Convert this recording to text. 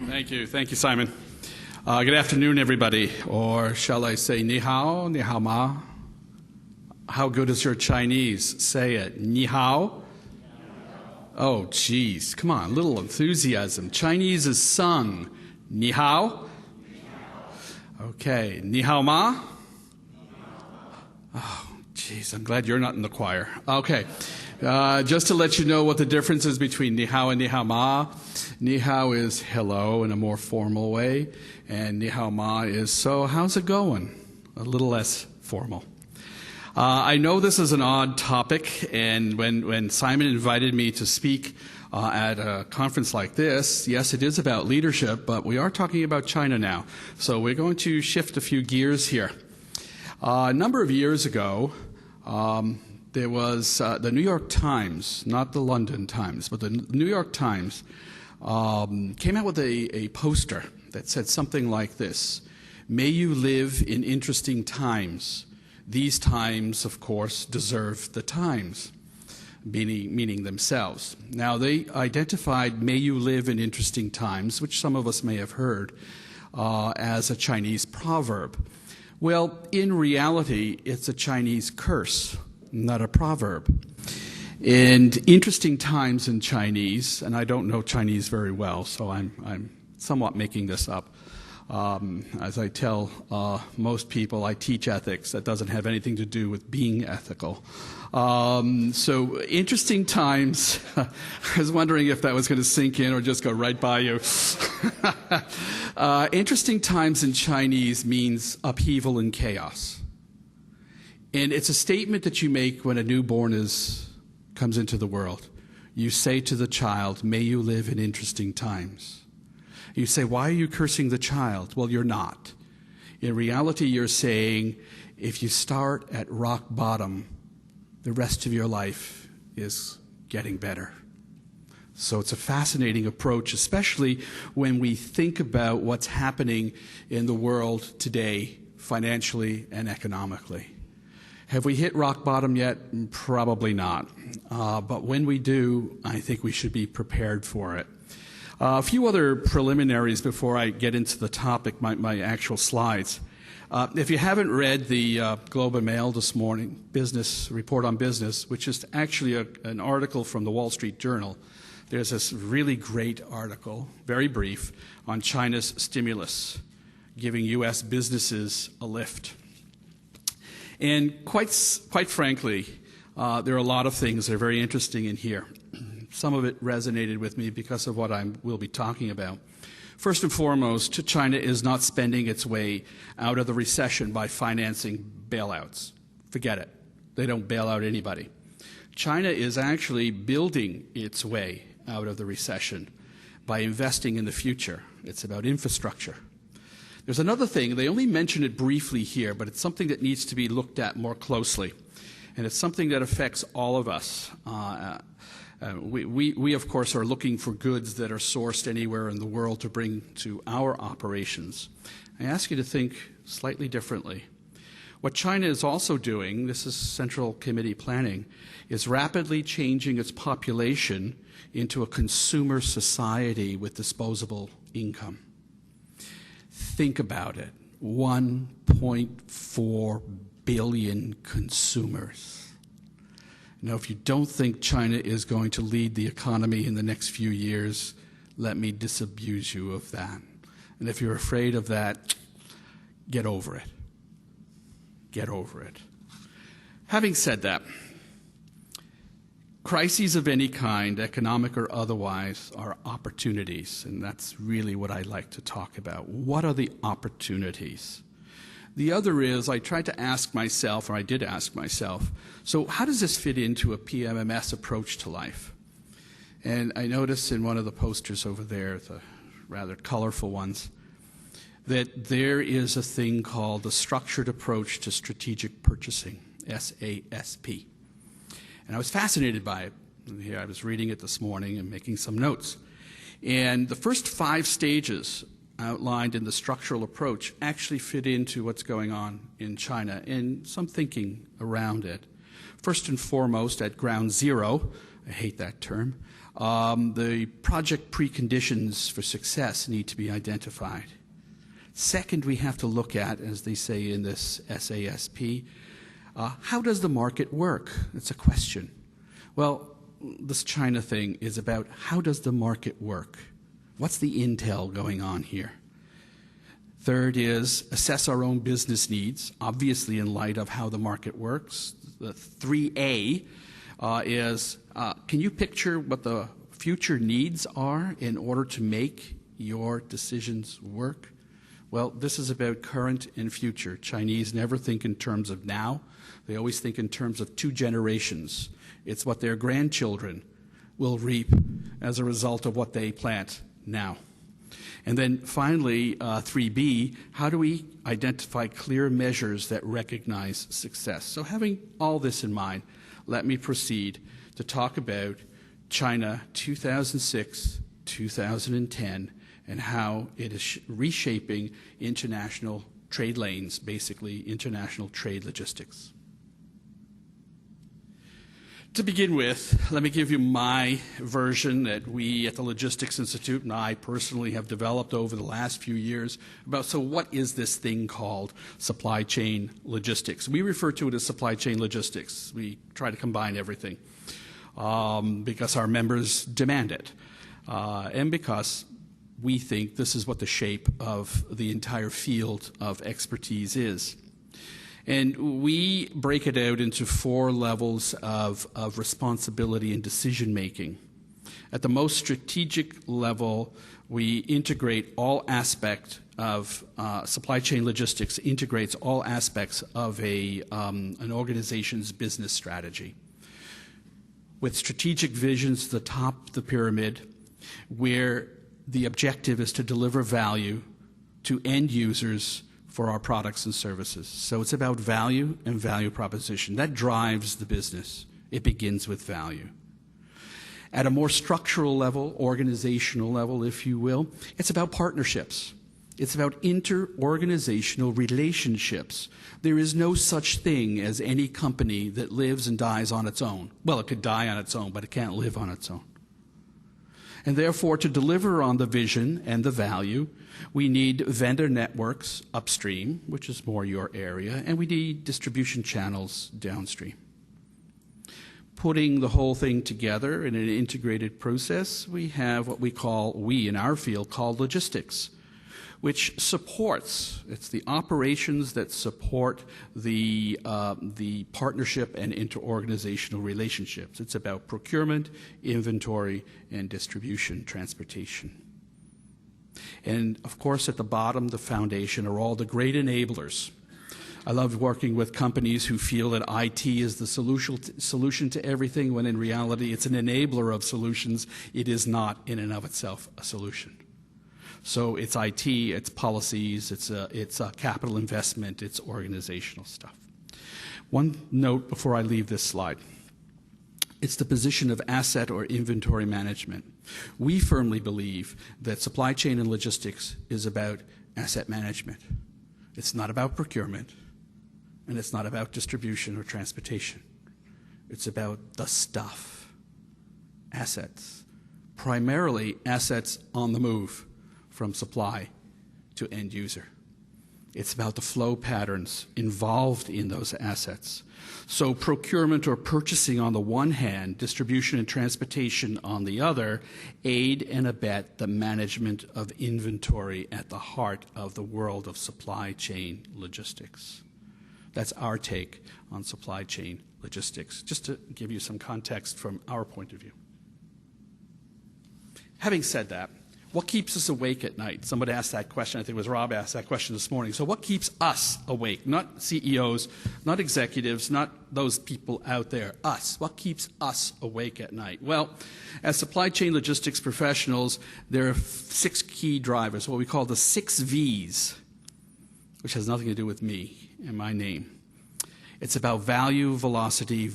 Thank you. Thank you, Simon. Good afternoon, everybody. Or shall I say ni hao, ni hao ma? How good is your Chinese? Say it. Ni hao? Oh, geez. Come on, a little enthusiasm. Chinese is sung. Ni hao? Okay. Ni hao ma? Oh, geez. I'm glad you're not in the choir. Okay. Just to let you know what the difference is between ni hao and ni hao ma. Ni hao is hello in a more formal way, and ni hao ma is so how's it going? A little less formal. I know this is an odd topic, and when Simon invited me to speak at a conference like this, yes, it is about leadership, but we are talking about China now. So we're going to shift a few gears here. A number of years ago, there was the New York Times, not the London Times, but the New York Times came out with a poster that said something like this: "May you live in interesting times. These times, of course, deserve the times," meaning themselves. Now, they identified "may you live in interesting times," which some of us may have heard, as a Chinese proverb. Well, in reality, it's a Chinese curse, not a proverb. And interesting times in Chinese, and I don't know Chinese very well, so I'm somewhat making this up. As I tell most people, I teach ethics. That doesn't have anything to do with being ethical. So interesting times, I was wondering if that was going to sink in or just go right by you. Interesting times in Chinese means upheaval and chaos. And it's a statement that you make when a newborn comes into the world. You say to the child, "May you live in interesting times." You say, "Why are you cursing the child?" Well, you're not. In reality, you're saying, if you start at rock bottom, the rest of your life is getting better. So it's a fascinating approach, especially when we think about what's happening in the world today, financially and economically. Have we hit rock bottom yet? Probably not. But when we do, I think we should be prepared for it. A few other preliminaries before I get into the topic, my actual slides. If you haven't read the Globe and Mail this morning, Business Report on Business, which is actually an article from the Wall Street Journal, there's this really great article, very brief, on China's stimulus, giving U.S. businesses a lift. And quite frankly, there are a lot of things that are very interesting in here. Some of it resonated with me because of what we'll be talking about. First and foremost, China is not spending its way out of the recession by financing bailouts. Forget it. They don't bail out anybody. China is actually building its way out of the recession by investing in the future. It's about infrastructure. There's another thing, they only mention it briefly here, but it's something that needs to be looked at more closely. And it's something that affects all of us. We, of course, are looking for goods that are sourced anywhere in the world to bring to our operations. I ask you to think slightly differently. What China is also doing, this is Central Committee planning, is rapidly changing its population into a consumer society with disposable income. Think about it. 1.4 billion consumers. Now, if you don't think China is going to lead the economy in the next few years, let me disabuse you of that. And if you're afraid of that, get over it. Get over it. Having said that, crises of any kind, economic or otherwise, are opportunities, and that's really what I like to talk about. What are the opportunities? The other is, I tried to ask myself, or I did ask myself, so how does this fit into a PMMS approach to life? And I noticed in one of the posters over there, the rather colorful ones, that there is a thing called the Structured Approach to Strategic Purchasing, SASP. And I was fascinated by it. Here I was reading it this morning and making some notes. And the first 5 stages outlined in the structural approach actually fit into what's going on in China and some thinking around it. First and foremost, at ground zero, I hate that term, The project preconditions for success need to be identified. Second, we have to look at, as they say in this SASP, how does the market work? It's a question. Well, this China thing is about how does the market work? What's the intel going on here? Third is assess our own business needs, obviously in light of how the market works. The 3A is, can you picture what the future needs are in order to make your decisions work? Well, this is about current and future. Chinese never think in terms of now. They always think in terms of 2 generations. It's what their grandchildren will reap as a result of what they plant now. And then finally, 3B, how do we identify clear measures that recognize success? So having all this in mind, let me proceed to talk about China 2006-2010 and how it is reshaping international trade lanes, basically international trade logistics. To begin with, let me give you my version that we at the Logistics Institute and I personally have developed over the last few years about, so what is this thing called supply chain logistics? We refer to it as supply chain logistics. We try to combine everything because our members demand it and because we think this is what the shape of the entire field of expertise is. And we break it out into 4 levels of responsibility and decision making. At the most strategic level, we integrate all aspects of supply chain logistics, integrates all aspects of an organization's business strategy. With strategic visions to the top of the pyramid, where the objective is to deliver value to end users for our products and services. So it's about value and value proposition. That drives the business. It begins with value. At a more structural level, organizational level, if you will, it's about partnerships. It's about inter-organizational relationships. There is no such thing as any company that lives and dies on its own. Well, it could die on its own, but it can't live on its own. And therefore, to deliver on the vision and the value, we need vendor networks upstream, which is more your area, and we need distribution channels downstream. Putting the whole thing together in an integrated process, we have what we in our field call logistics, which supports, it's the operations that support the partnership and interorganizational relationships. It's about procurement, inventory, and distribution, transportation. And of course, at the bottom, the foundation, are all the great enablers. I love working with companies who feel that IT is the solution to everything, when in reality it's an enabler of solutions. It is not in and of itself a solution. So it's IT, it's policies, it's capital investment, it's organizational stuff. One note before I leave this slide. It's the position of asset or inventory management. We firmly believe that supply chain and logistics is about asset management. It's not about procurement, and it's not about distribution or transportation. It's about the stuff, assets, primarily assets on the move from supply to end user. It's about the flow patterns involved in those assets. So procurement or purchasing on the one hand, distribution and transportation on the other, aid and abet the management of inventory at the heart of the world of supply chain logistics. That's our take on supply chain logistics, just to give you some context from our point of view. Having said that, what keeps us awake at night? Somebody asked that question. I think it was Rob asked that question this morning. So what keeps us awake? Not CEOs, not executives, not those people out there. Us. What keeps us awake at night? Well, as supply chain logistics professionals, there are 6 key drivers, what we call the 6 V's, which has nothing to do with me and my name. It's about value, velocity,